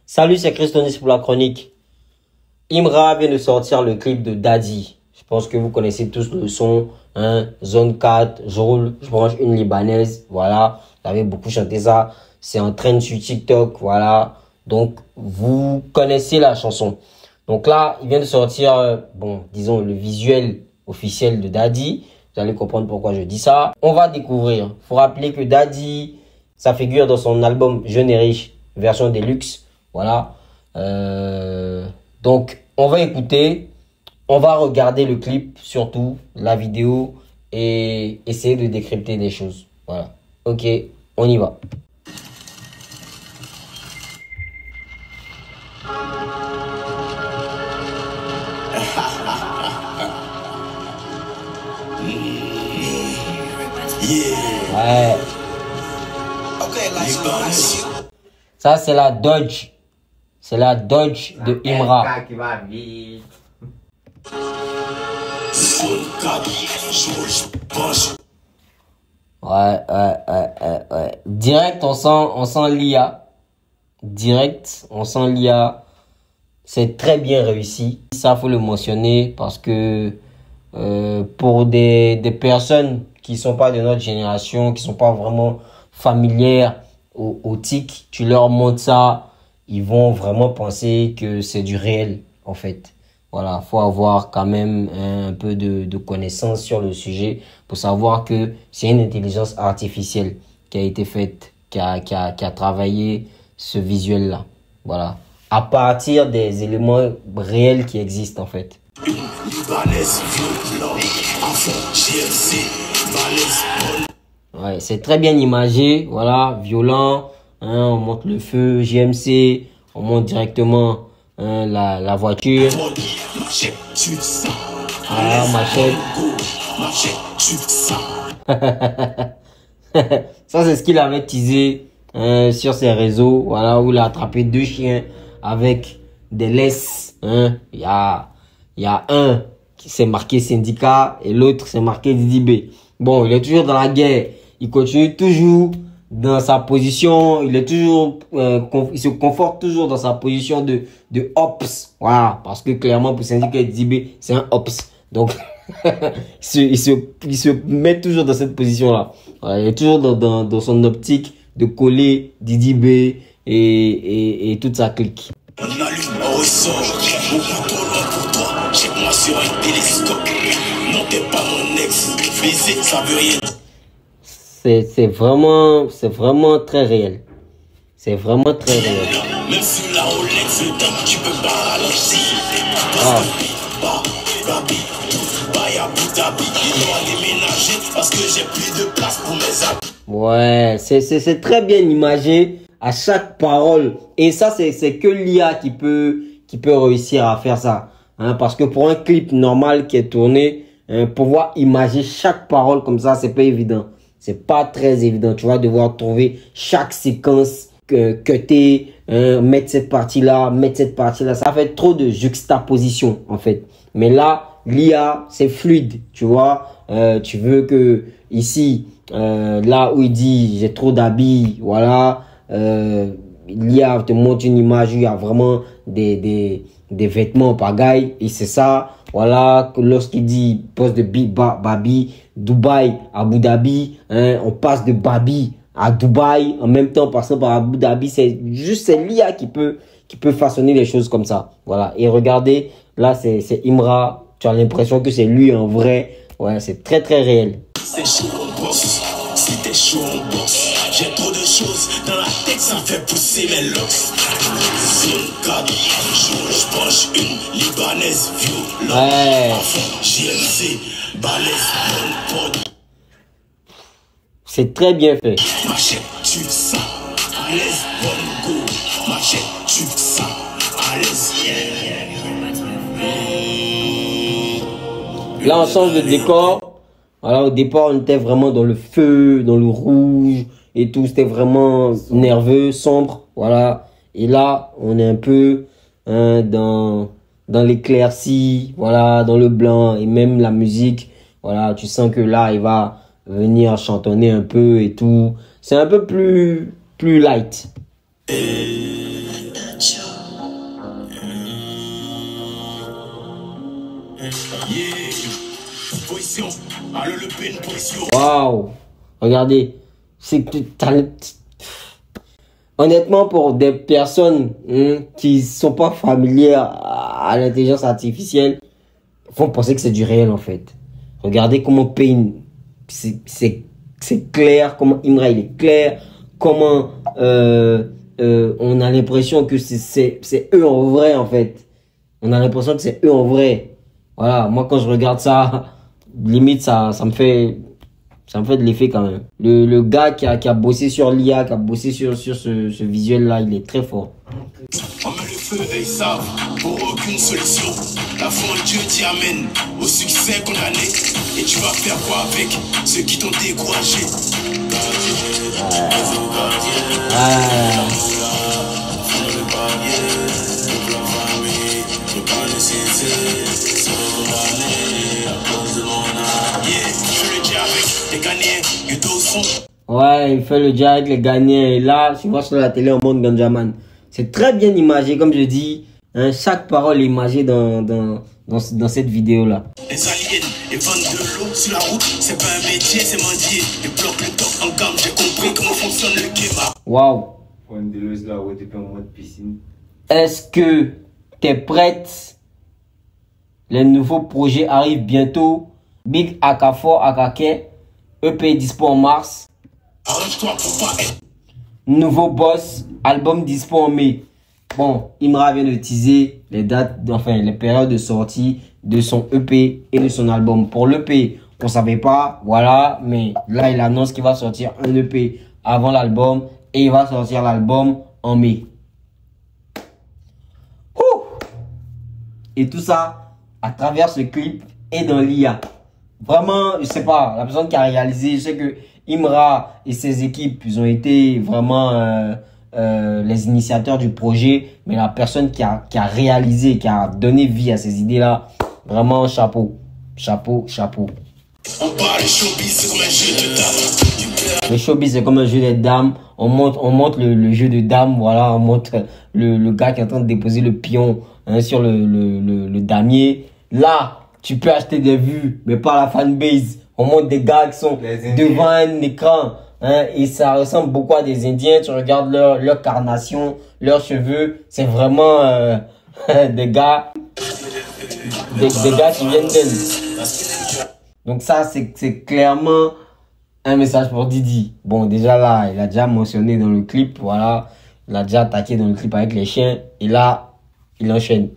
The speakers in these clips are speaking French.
Salut, c'est Christonis pour la chronique. Imra vient de sortir le clip de Daddy. Je pense que vous connaissez tous le son, hein, Zone 4, je roule, je branche une libanaise, voilà. Vous avez beaucoup chanté ça. C'est en train sur TikTok, voilà. Donc, vous connaissez la chanson. Donc là, il vient de sortir, disons, le visuel officiel de Daddy. Vous allez comprendre pourquoi je dis ça. On va découvrir. Faut rappeler que Daddy, ça figure dans son album Jeune et Riche, version Deluxe. Voilà. Donc, on va écouter. On va regarder le clip, surtout la vidéo, et essayer de décrypter des choses. Voilà. Ok, on y va. Ouais. Ça, c'est la Dodge. C'est la Dodge de Imra. Ouais. Direct, on sent l'IA. Direct, on sent l'IA. C'est très bien réussi. Ça, faut le mentionner parce que pour des personnes qui sont pas de notre génération, qui sont pas vraiment familières au TIC, tu leur montres ça, ils vont vraiment penser que c'est du réel, en fait. Voilà, faut avoir quand même un peu de connaissances sur le sujet pour savoir que c'est une intelligence artificielle qui a été faite, qui a travaillé ce visuel-là. Voilà, à partir des éléments réels qui existent, en fait. Ouais, c'est très bien imagé, voilà, violent, hein, on monte le feu, JMC, on monte directement la voiture. Ah, machette. Ça, c'est ce qu'il avait teasé sur ses réseaux, voilà, où il a attrapé 2 chiens avec des laisses. Hein. Il y a un qui s'est marqué syndicat et l'autre s'est marqué DDB. Bon, il est toujours dans la guerre. Il continue toujours dans sa position. Il est toujours, il se conforte toujours dans sa position de ops. Voilà. Parce que clairement, pour syndicat et DDB, c'est un ops. Donc, il se met toujours dans cette position-là. Voilà, il est toujours dans son optique de coller DDB et toute sa clique. On allume, on ressort, beaucoup trop loin pour toi. Check-moi sur un télescope. Non, t'es pas mon ex. Baiser, ça veut rien. C'est vraiment très réel. C'est vraiment très réel. Même si la Rolex, tu peux pas ralentir. Parce que j'ai plus de place pour mes amis. Ouais, c'est très bien imagé à chaque parole. Et ça, c'est que l'IA qui peut réussir à faire ça. Hein, parce que pour un clip normal qui est tourné, pouvoir imager chaque parole comme ça, c'est pas évident. C'est pas très évident. Tu vas devoir trouver chaque séquence cutter, mettre cette partie-là, mettre cette partie-là. Ça fait trop de juxtaposition, en fait. Mais là, l'IA, c'est fluide, tu vois. Tu veux que ici, là où il dit j'ai trop d'habits, voilà, l'IA te montre une image où il y a vraiment des vêtements pagaille et c'est ça. Voilà, lorsqu'il dit poste de Babi, Dubaï, Abu Dhabi, hein, on passe de Babi à Dubaï en même temps passant par Abu Dhabi. C'est juste l'IA qui peut façonner les choses comme ça. Voilà. Et regardez, là c'est Imra. Tu as l'impression que c'est lui en vrai. Ouais, c'est très très réel. C'est chaud on bosse. Si t'es chaud on bosse. J'ai trop de choses dans la tête, ça fait pousser mes locks. Zone 4, je branche une libanaise violente. Ouais. JMC, balèze, bonne pote. C'est très bien fait. Machette, tu ça, à l'aise, bonne go. Machette, tu ça, à l'aise. Là, on change de décor. Voilà, au départ, on était vraiment dans le feu, dans le rouge et tout. C'était vraiment nerveux, sombre. Voilà. Et là, on est un peu dans dans l'éclaircie, voilà, dans le blanc et même la musique. Voilà, tu sens que là, il va venir chantonner un peu et tout. C'est un peu plus light. Waouh, regardez, c'est que honnêtement, pour des personnes qui sont pas familières à l'intelligence artificielle, vont penser que c'est du réel en fait. Regardez comment Payne, c'est clair, comment Imra il est clair, comment on a l'impression que c'est eux en vrai en fait. On a l'impression que c'est eux en vrai. Voilà, moi quand je regarde ça, limite ça me fait de l'effet quand même. Le gars qui a bossé sur l'IA, qui a bossé sur ce visuel-là, il est très fort. On met le feu et ils savent, pour aucune solution. La foi en Dieu t'y amène au succès condamné. Et tu vas faire quoi avec ceux qui t'ont découragé? Ouais, il fait le dia avec les Ghanéens. Et là, tu vois sur la télé en mode Ganjaman. C'est très bien imagé, comme je dis. Hein, chaque parole est imagée dans cette vidéo-là. Les aliens et vendent de l'eau sur la route, c'est pas un métier, c'est mendier. Et bloque le top en gamme, j'ai compris comment fonctionne le game. Waouh. Est-ce que t'es prête? Les nouveaux projets arrivent bientôt. Big Akafor Akake, EP dispo en mars. Arrange-toi pour pas être. Nouveau boss, album dispo en mai. Bon, Imra vient de teaser les dates, enfin les périodes de sortie de son EP et de son album. Pour l'EP, on savait pas, voilà, mais là il annonce qu'il va sortir un EP avant l'album et il va sortir l'album en mai. Ouh! Et tout ça à travers ce clip et dans l'IA. Vraiment, je sais pas, la personne qui a réalisé, je sais que Imra et ses équipes, ils ont été vraiment les initiateurs du projet, mais la personne qui a réalisé, qui a donné vie à ces idées-là, vraiment chapeau, chapeau, chapeau. On parle de showbiz, c'est comme un jeu de dames. Le showbiz, c'est comme un jeu de dames. On montre le jeu de dames, voilà, on montre le gars qui est en train de déposer le pion sur le damier. Là, tu peux acheter des vues, mais pas la fanbase. On montre des gars qui sont devant un écran. Hein, et ça ressemble beaucoup à des Indiens. Tu regardes leur carnation, leurs cheveux. C'est vraiment des gars qui viennent d'elle. Donc ça, c'est clairement un message pour Didi. Bon, déjà là, il a déjà mentionné dans le clip. Voilà, il a déjà attaqué dans le clip avec les chiens. Et là, il enchaîne.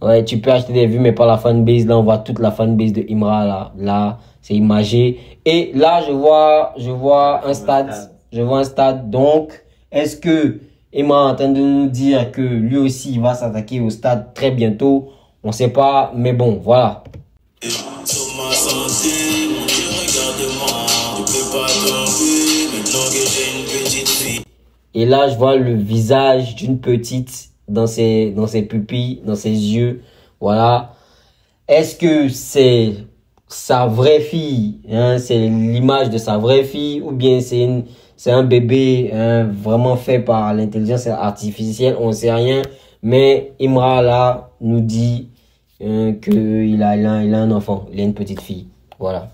Ouais, tu peux acheter des vues, mais pas la fanbase. Là, on voit toute la fanbase de Imra. Là, c'est imagé. Et là, je vois un stade. Je vois un stade. Donc, est-ce que Imra est en train de nous dire que lui aussi, il va s'attaquer au stade très bientôt? On ne sait pas, mais bon, voilà. Et là, je vois le visage d'une petite dans ses pupilles, dans ses yeux. Voilà. Est-ce que c'est sa vraie fille, hein, c'est l'image de sa vraie fille, ou bien c'est un bébé vraiment fait par l'intelligence artificielle? On ne sait rien. Mais Imra, là, nous dit qu'il a un enfant. Il a une petite fille. Voilà.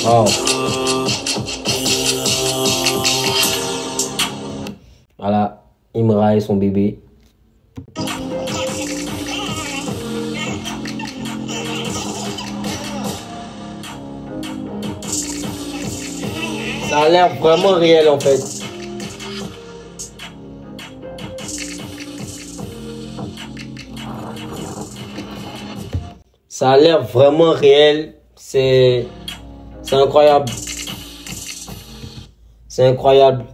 Wow. Voilà, Imra et son bébé. Ça a l'air vraiment réel en fait. Ça a l'air vraiment réel. C'est incroyable. C'est incroyable.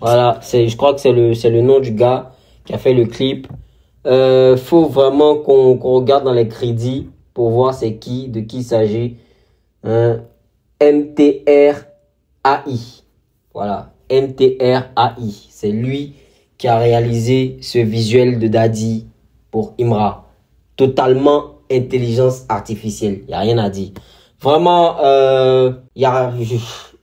Voilà, je crois que c'est le nom du gars qui a fait le clip. Faut vraiment qu'on regarde dans les crédits. pour voir c'est qui, de qui il s'agit. MTRAI. Voilà, MTRAI. C'est lui qui a réalisé ce visuel de Daddy pour Imra. Totalement intelligence artificielle. Il n'y a rien à dire. Vraiment,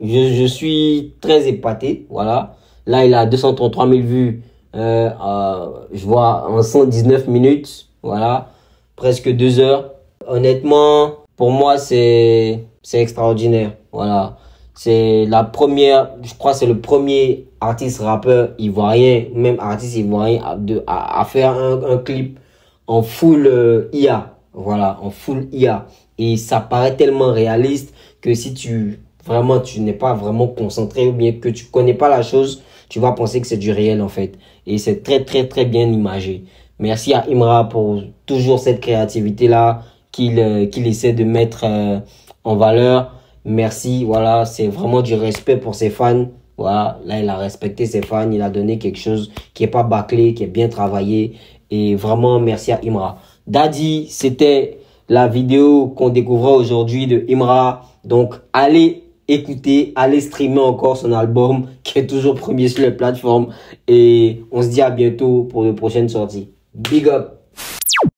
je suis très épaté. Voilà. Là, il a 233 000 vues. Je vois en 119 minutes. Voilà. Presque 2 heures. Honnêtement, pour moi, c'est extraordinaire. Voilà. C'est la première, je crois que c'est le premier artiste rappeur ivoirien, même artiste ivoirien à faire un clip en full IA. Voilà, en full IA. Et ça paraît tellement réaliste que si tu n'es pas vraiment concentré ou bien que tu connais pas la chose, tu vas penser que c'est du réel en fait. Et c'est très très très bien imagé. Merci à Imra pour toujours cette créativité là qu'il essaie de mettre en valeur. Merci, voilà, c'est vraiment du respect pour ses fans. Voilà, là il a respecté ses fans, il a donné quelque chose qui est pas bâclé, qui est bien travaillé. Et vraiment merci à Imra. Daddy, c'était la vidéo qu'on découvrait aujourd'hui de Imra. Donc allez écouter, allez streamer encore son album qui est toujours premier sur les plateformes. Et on se dit à bientôt pour de prochaines sorties. Big up!